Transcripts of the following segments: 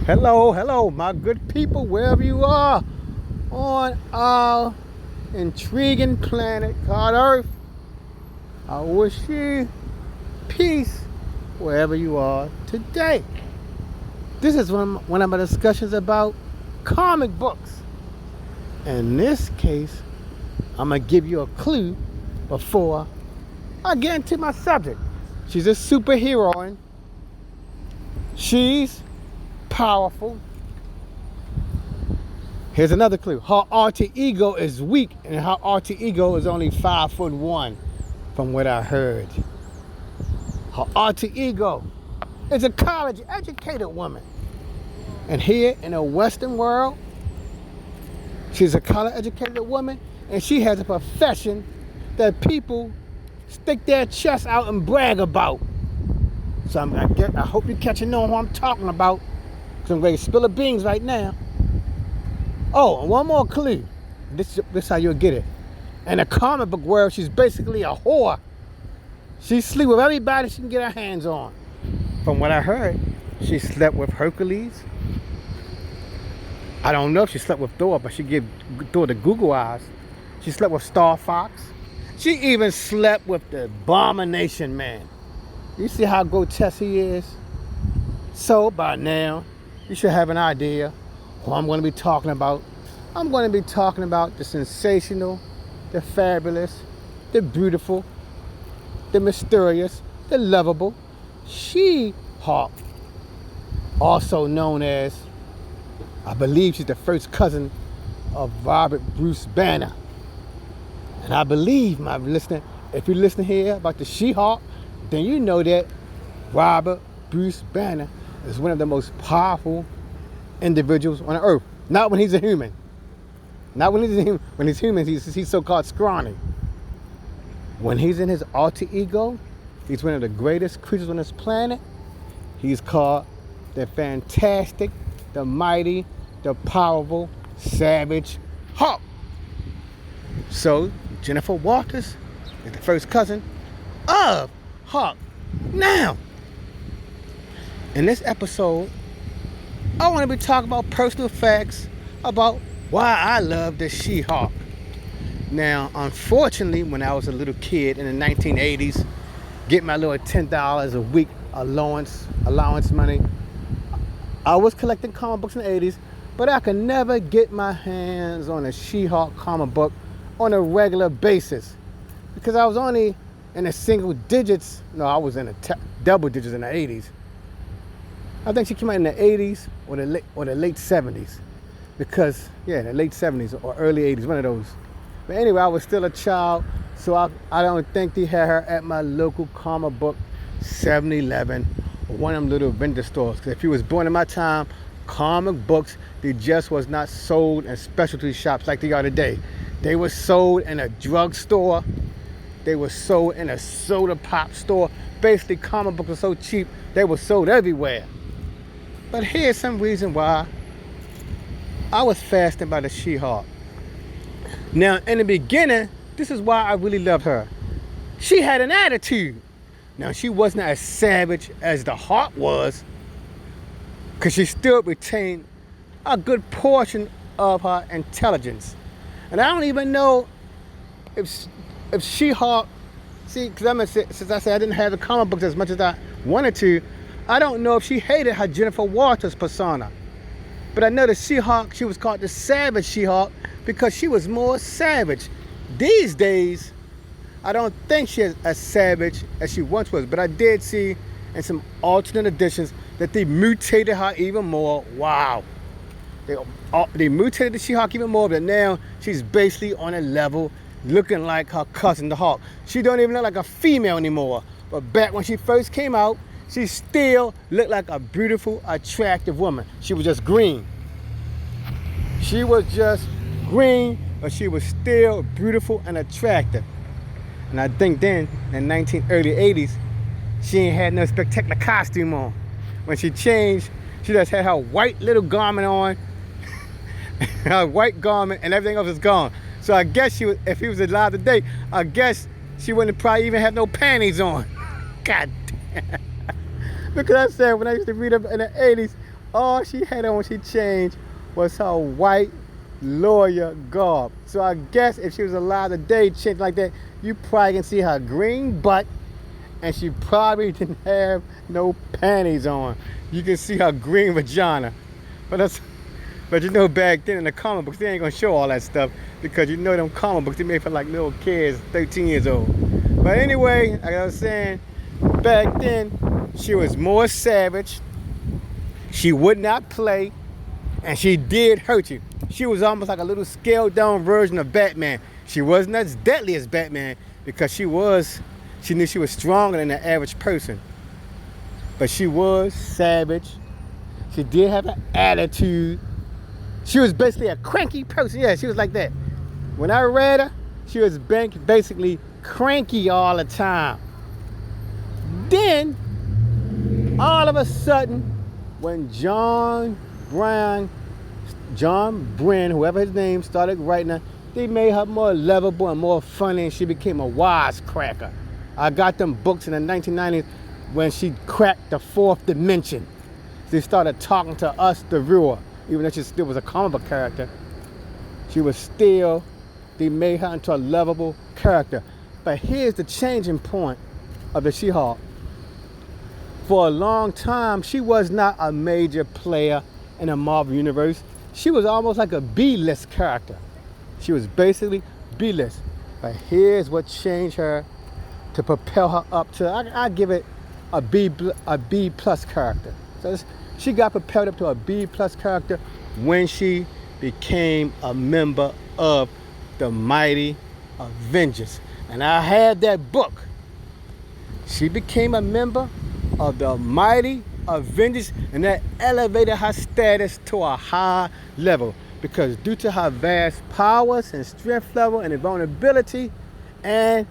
Hello, my good people, wherever you are on our intriguing planet called Earth. I wish you peace wherever you are today. This is one of my discussions about comic books. In this case, I'm going to give you a clue before I get into my subject. She's a superhero. She's powerful. Here's another clue. Her alter ego is weak, and her alter ego is only 5'1", from what I heard. Her alter ego is a college-educated woman. And here in the Western world, she's a college-educated woman, and she has a profession that people stick their chests out and brag about. So I hope you're catching on who I'm talking about. I'm ready to spill the beans right now. Oh, and one more clue. This is how you'll get it. In the comic book world, she's basically a whore. She sleeps with everybody she can get her hands on. From what I heard, she slept with Hercules. I don't know if she slept with Thor, but she gave Thor the Google eyes. She slept with Star Fox. She even slept with the Abomination Man. You see how grotesque he is? So by now, you should have an idea who I'm going to be talking about. I'm going to be talking about the sensational, the fabulous, the beautiful, the mysterious, the lovable She-Hulk. Also known as, I believe she's the first cousin of Robert Bruce Banner. And I believe, my listener, if you listen here about the She-Hulk, then you know that Robert Bruce Banner is one of the most powerful individuals on earth. Not when he's a human. Not when he's a human. When he's human, he's so-called scrawny. When he's in his alter ego, he's one of the greatest creatures on this planet. He's called the fantastic, the mighty, the powerful, savage Hulk. So, Jennifer Walters is the first cousin of Hulk. Now, in this episode, I want to be talking about personal facts about why I love the She-Hulk. Now, unfortunately, when I was a little kid in the 1980s, getting my little $10 a week allowance money, I was collecting comic books in the 80s, but I could never get my hands on a She-Hulk comic book on a regular basis because I was only in the single digits. No, I was in the double digits in the 80s. I think she came out in the 80s or the late 70s. Because, yeah, the late 70s or early 80s, one of those. But anyway, I was still a child, so I don't think they had her at my local comic book 7-Eleven or one of them little vendor stores. Because if you was born in my time, comic books, they just was not sold in specialty shops like they are today. They were sold in a drugstore. They were sold in a soda pop store. Basically, comic books were so cheap, they were sold everywhere. But here's some reason why I was fascinated by the She-Hulk. Now, in the beginning, this is why I really loved her. She had an attitude. Now, she wasn't as savage as the Hulk was, because she still retained a good portion of her intelligence. And I don't even know if She-Hulk, see, because since I said I didn't have the comic books as much as I wanted to, I don't know if she hated her Jennifer Walters persona. But I know the She-Hulk, she was called the Savage She-Hulk because she was more savage. These days, I don't think she's as savage as she once was, but I did see in some alternate editions that they mutated her even more. Wow. They mutated the She-Hulk even more, but now she's basically on a level looking like her cousin, the Hulk. She don't even look like a female anymore. But back when she first came out, she still looked like a beautiful, attractive woman. She was just green. She was just green, but she was still beautiful and attractive. And I think then, in the early 80s, she ain't had no spectacular costume on. When she changed, she just had her white little garment on, her white garment, and everything else was gone. So I guess she was, if he was alive today, I guess she wouldn't probably even have no panties on. God damn. Because I said when I used to read up in the 80s, all she had on when she changed was her white lawyer garb. So I guess if she was alive today, changed like that, you probably can see her green butt, and she probably didn't have no panties on. You can see her green vagina. But you know, back then in the comic books, they ain't gonna show all that stuff because you know them comic books, they made for like little kids, 13 years old. But anyway, like I was saying, back then, she was more savage. She would not play, and she did hurt you. She was almost like a little scaled down version of Batman. She wasn't as deadly as Batman because she knew she was stronger than the average person. But she was savage. She did have an attitude. She was basically a cranky person. Yeah, she was like that. When I read her, she was basically cranky all the time. Then, all of a sudden, when John Brin, whoever his name, started writing her, they made her more lovable and more funny, and she became a wisecracker. I got them books in the 1990s when she cracked the fourth dimension. She started talking to us, the viewer. Even though she still was a comic book character, they made her into a lovable character. But here's the changing point of the She-Hulk. For a long time, she was not a major player in the Marvel Universe. She was almost like a B-list character. She was basically B-list. But here's what changed her to propel her up to, I give it a B plus character. So she got propelled up to a B plus character when she became a member of the Mighty Avengers. And I had that book. She became a member of the Mighty Avengers, and that elevated her status to a high level because due to her vast powers and strength level and vulnerability and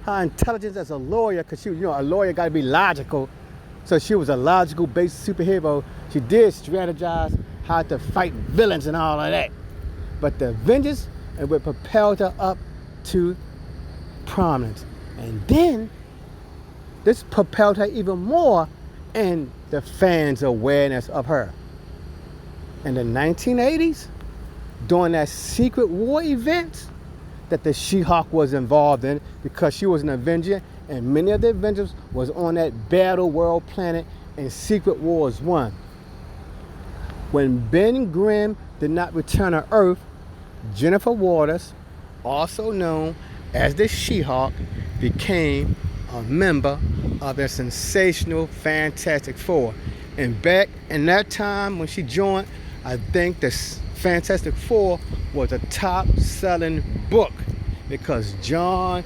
her intelligence as a lawyer, because she, a lawyer got to be logical. So she was a logical-based superhero. She did strategize how to fight villains and all of that. But the Avengers, it would propel her up to prominence. And then, this propelled her even more in the fans' awareness of her. In the 1980s, during that Secret War event that the She-Hulk was involved in, because she was an Avenger, and many of the Avengers was on that Battle World planet in Secret Wars 1. When Ben Grimm did not return to Earth, Jennifer Waters, also known as the She-Hulk, became a member of the sensational Fantastic Four. And back in that time when she joined, I think the Fantastic Four was a top-selling book because John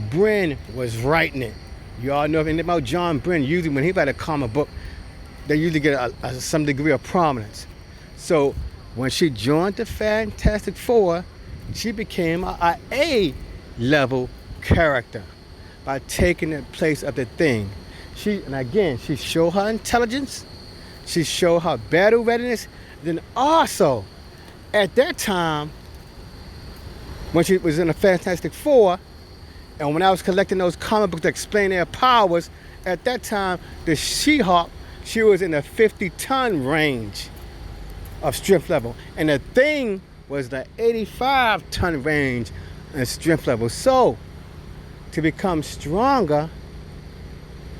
Brin was writing it. You all know anything about John Brin. Usually when he writes a comic book, they usually get some degree of prominence. So when she joined the Fantastic Four, she became a A-level character by taking the place of the Thing. She showed her intelligence, she showed her battle readiness. Then also, at that time, when she was in the Fantastic Four, and when I was collecting those comic books that explain their powers, at that time, the She-Hulk, she was in the 50-ton range of strength level. And the Thing was the 85-ton range in strength level. So, to become stronger,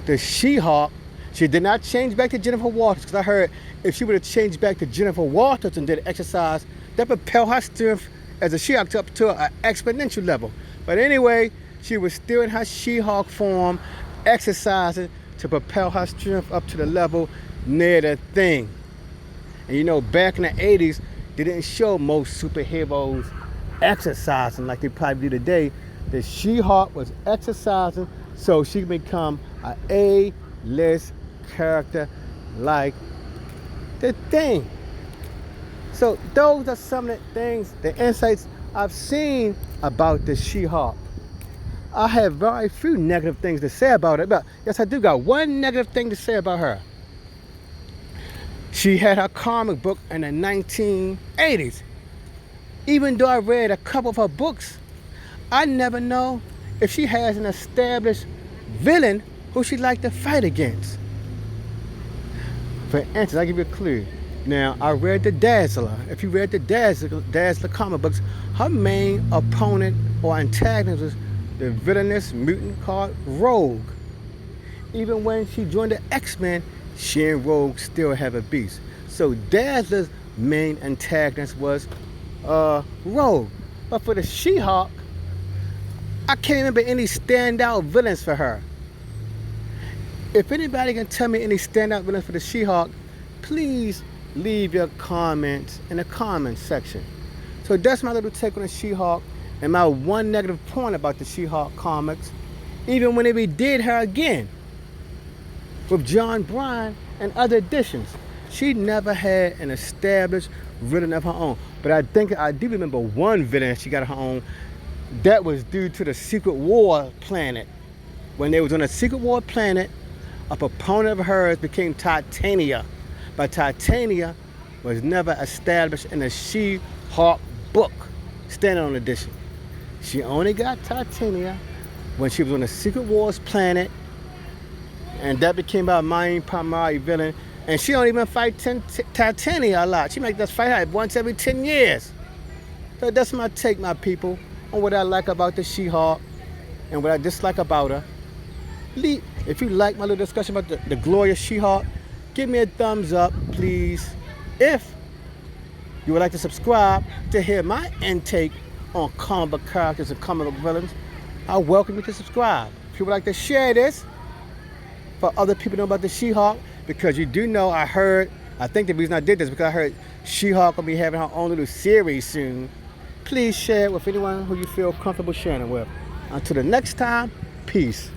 the She-Hulk, she did not change back to Jennifer Walters, because I heard if she would have changed back to Jennifer Walters and did exercise, that propelled her strength as a She-Hulk up to an exponential level. But anyway, she was still in her She-Hulk form, exercising to propel her strength up to the level near the Thing. And back in the 80s, they didn't show most superheroes exercising like they probably do today. The She-Hulk was exercising so she could become an A-list character like the Thing. So those are some of the things, the insights I've seen about the She-Hulk. I have very few negative things to say about her, but yes, I do got one negative thing to say about her. She had her comic book in the 1980s. Even though I read a couple of her books, I never know if she has an established villain who she'd like to fight against. For instance, I'll give you a clue. Now, I read the Dazzler. If you read the Dazzler comic books, her main opponent or antagonist was the villainous mutant called Rogue. Even when she joined the X-Men, she and Rogue still have a beast. So Dazzler's main antagonist was Rogue. But for the She-Hulk, I can't remember any standout villains for her. If anybody can tell me any standout villains for the She-Hulk, please leave your comments in the comments section. So that's my little take on the She-Hulk and my one negative point about the She-Hulk comics. Even when they redid her again with John Bryan and other editions, she never had an established villain of her own. But I think I do remember one villain she got her own. That was due to the Secret War planet. When they was on a Secret War planet, a proponent of hers became Titania. But Titania was never established in a She-Hulk book, standalone edition. She only got Titania when she was on the Secret Wars planet, and that became our main primary villain. And she don't even fight Titania a lot. She might just fight her once every 10 years. So that's my take, my people, on what I like about the She-Hulk and what I dislike about her. If you like my little discussion about the glorious She-Hulk, give me a thumbs up, please. If you would like to subscribe to hear my intake on comic book characters and comic book villains, I welcome you to subscribe. If you would like to share this for other people to know about the She-Hulk, because you do know I think the reason I did this is because I heard She-Hulk will be having her own little series soon. Please share it with anyone who you feel comfortable sharing it with. Until the next time, peace.